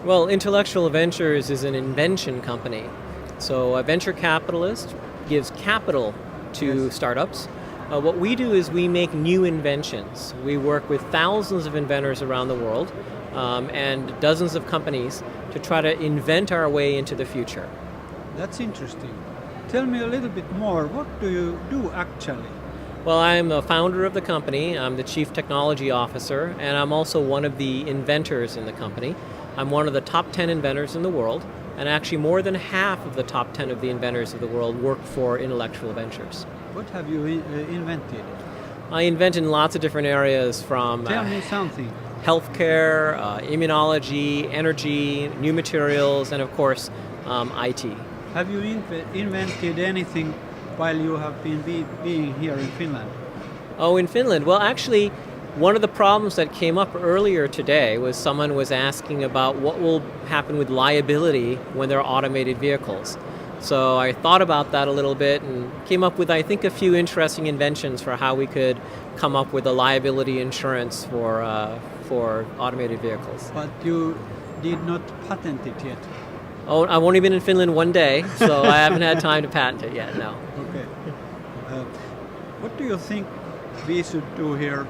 Well, Intellectual Ventures is an invention company. So a venture capitalist gives capital to Yes. startups. What we do is we make new inventions. We work with thousands of inventors around the world and dozens of companies to try to invent our way into the future. That's interesting. Tell me a little bit more. What do you do actually? Well, I'm a founder of the company. I'm the chief technology officer, and I'm also one of the inventors in the company. I'm one of the top 10 inventors in the world, and actually more than half of the top 10 of the inventors of the world work for Intellectual Ventures. What have you invented? I invent in lots of different areas from Tell me something. healthcare, immunology, energy, new materials, and of course, IT. Have you invented anything while you have been being here in Finland? Oh, in Finland? Well, actually, one of the problems that came up earlier today was someone was asking about what will happen with liability when there are automated vehicles. So I thought about that a little bit and came up with, I think, a few interesting inventions for how we could come up with a liability insurance for automated vehicles. But you did not patent it yet. Oh, I've only been in Finland one day, so I haven't had time to patent it yet, no. Okay. What do you think we should do here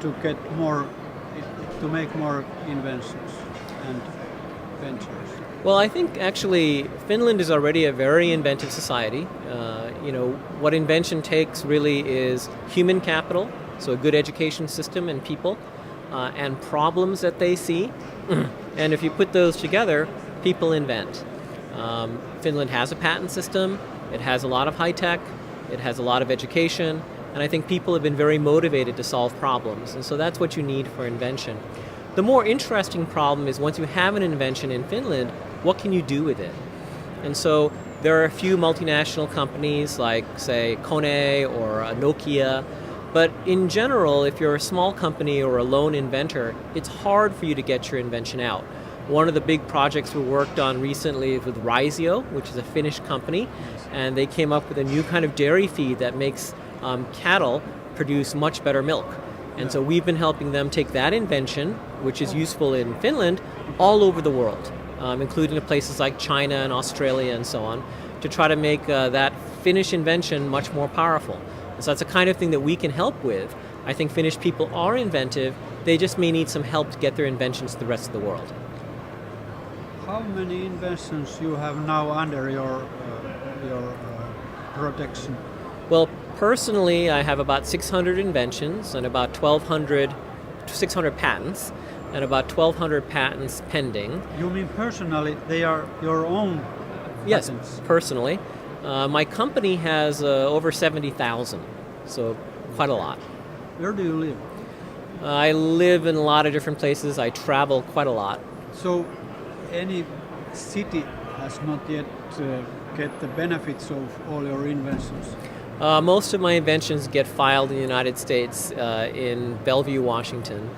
to make more inventions and ventures? Well, I think actually Finland is already a very inventive society. What invention takes really is human capital, so a good education system and people, and problems that they see. And if you put those together, people invent. Finland has a patent system, it has a lot of high tech, it has a lot of education, and I think people have been very motivated to solve problems, and so that's what you need for invention. The more interesting problem is once you have an invention in Finland, what can you do with it? And so there are a few multinational companies like, say, Kone or Nokia, but in general, if you're a small company or a lone inventor, it's hard for you to get your invention out. One of the big projects we worked on recently is with Raisio, which is a Finnish company, and they came up with a new kind of dairy feed that makes cattle produce much better milk. And so we've been helping them take that invention, which is useful in Finland, all over the world, including in places like China and Australia and so on, to try to make that Finnish invention much more powerful. So that's the kind of thing that we can help with. I think Finnish people are inventive, they just may need some help to get their inventions to the rest of the world. How many inventions you have now under your protection? Well, personally, I have about 600 inventions and about 600 patents, and about 1,200 patents pending. You mean personally, they are your own Yes, patents? personally. My company has over 70,000, so quite a lot. Where do you live? I live in a lot of different places. I travel quite a lot. So any city has not yet get the benefits of all your inventions? Most of my inventions get filed in the United States in Bellevue, Washington.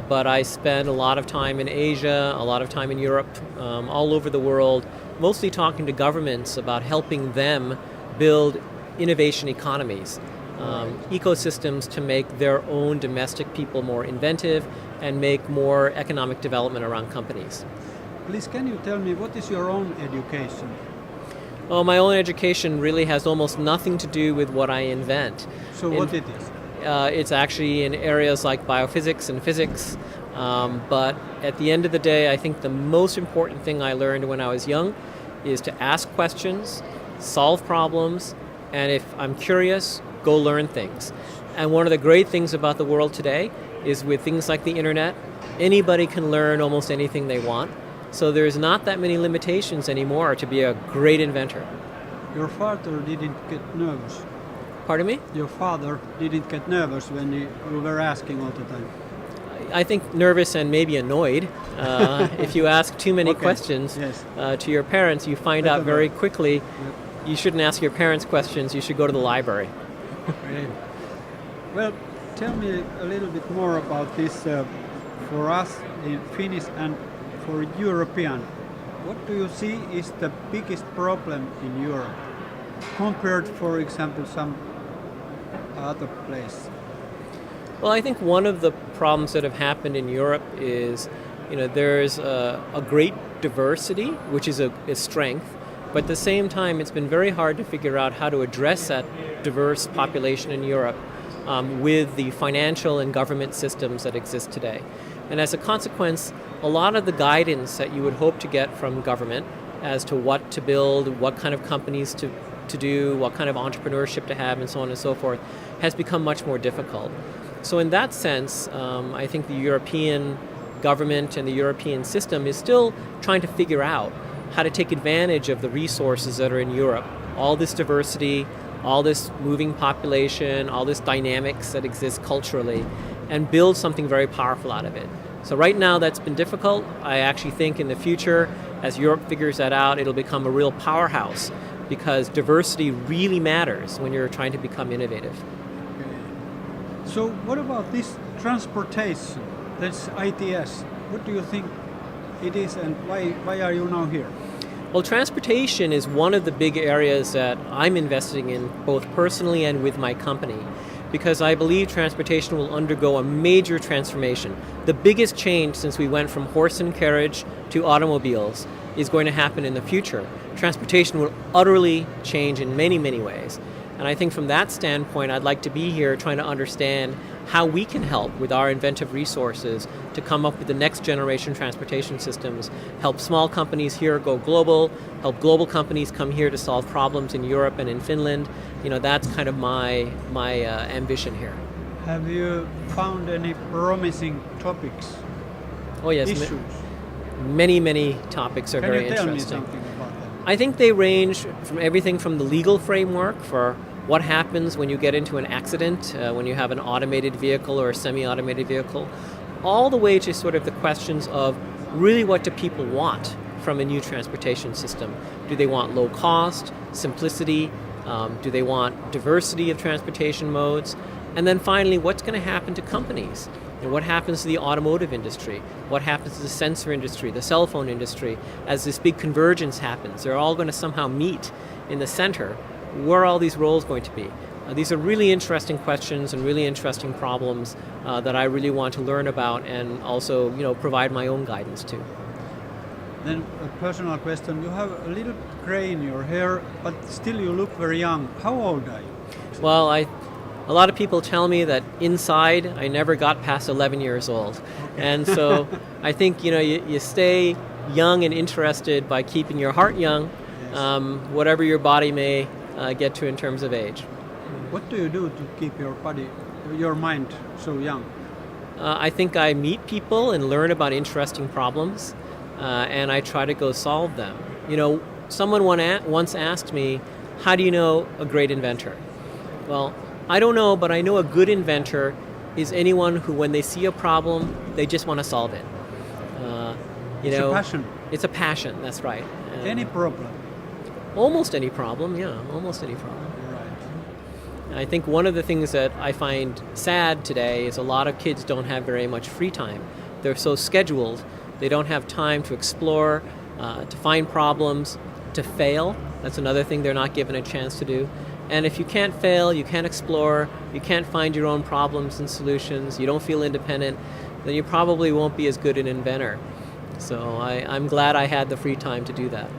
But I spend a lot of time in Asia, a lot of time in Europe, all over the world, mostly talking to governments about helping them build innovation economies, ecosystems to make their own domestic people more inventive and make more economic development around companies. Please, can you tell me what is your own education? Oh, my own education really has almost nothing to do with what I invent. So what it is? It's actually in areas like biophysics and physics. But at the end of the day, I think the most important thing I learned when I was young is to ask questions, solve problems, and if I'm curious, go learn things. And one of the great things about the world today is with things like the internet, anybody can learn almost anything they want. So there's not that many limitations anymore to be a great inventor. Your father didn't get nervous. Pardon me? Your father didn't get nervous when you were asking all the time. I think nervous and maybe annoyed. If you ask too many questions Yes. to your parents, you find out very quickly you shouldn't ask your parents questions, you should go to the library. Okay. Well, tell me a little bit more about this for us in Finnish and for European. What do you see is the biggest problem in Europe compared, for example, some other place? Well, I think one of the problems that have happened in Europe is there's a great diversity, which is a strength, but at the same time, it's been very hard to figure out how to address that diverse population in Europe with the financial and government systems that exist today. And as a consequence, a lot of the guidance that you would hope to get from government as to what to build, what kind of companies to do, what kind of entrepreneurship to have, and so on and so forth, has become much more difficult. So in that sense, I think the European government and the European system is still trying to figure out how to take advantage of the resources that are in Europe, all this diversity, all this moving population, all this dynamics that exists culturally, and build something very powerful out of it. So right now that's been difficult. I actually think in the future, as Europe figures that out, it'll become a real powerhouse because diversity really matters when you're trying to become innovative. So what about this transportation, this ITS? What do you think it is and why are you now here? Well, transportation is one of the big areas that I'm investing in both personally and with my company because I believe transportation will undergo a major transformation. The biggest change since we went from horse and carriage to automobiles is going to happen in the future. Transportation will utterly change in many, many ways. And I think from that standpoint, I'd like to be here trying to understand how we can help with our inventive resources to come up with the next generation transportation systems, help small companies here go global, help global companies come here to solve problems in Europe and in Finland. That's kind of my ambition here. Have you found any promising topics? Oh yes, issues? Many topics are very interesting. Can you tell me something about that? I think they range from everything from the legal framework for what happens when you get into an accident, when you have an automated vehicle or a semi-automated vehicle, all the way to sort of the questions of really what do people want from a new transportation system? Do they want low cost, simplicity? Do they want diversity of transportation modes? And then finally, what's going to happen to companies? And what happens to the automotive industry? What happens to the sensor industry, the cell phone industry? As this big convergence happens, they're all going to somehow meet in the center. Where are all these roles going to be? These are really interesting questions and really interesting problems that I really want to learn about and also, provide my own guidance to. Then a personal question. You have a little gray in your hair, but still you look very young. How old are you? Well, a lot of people tell me that inside I never got past 11 years old. Okay. And so I think, you stay young and interested by keeping your heart young, yes. Whatever your body may get to in terms of age. What do you do to keep your mind so young? I think I meet people and learn about interesting problems, and I try to go solve them. Someone once asked me, how do you know a great inventor? Well, I don't know, but I know a good inventor is anyone who, when they see a problem, they just want to solve it. It's a passion. It's a passion, that's right. Any problem? Almost any problem, yeah, almost any problem. Right. I think one of the things that I find sad today is a lot of kids don't have very much free time. They're so scheduled, they don't have time to explore, to find problems, to fail. That's another thing they're not given a chance to do. And if you can't fail, you can't explore, you can't find your own problems and solutions, you don't feel independent, then you probably won't be as good an inventor. So I'm glad I had the free time to do that.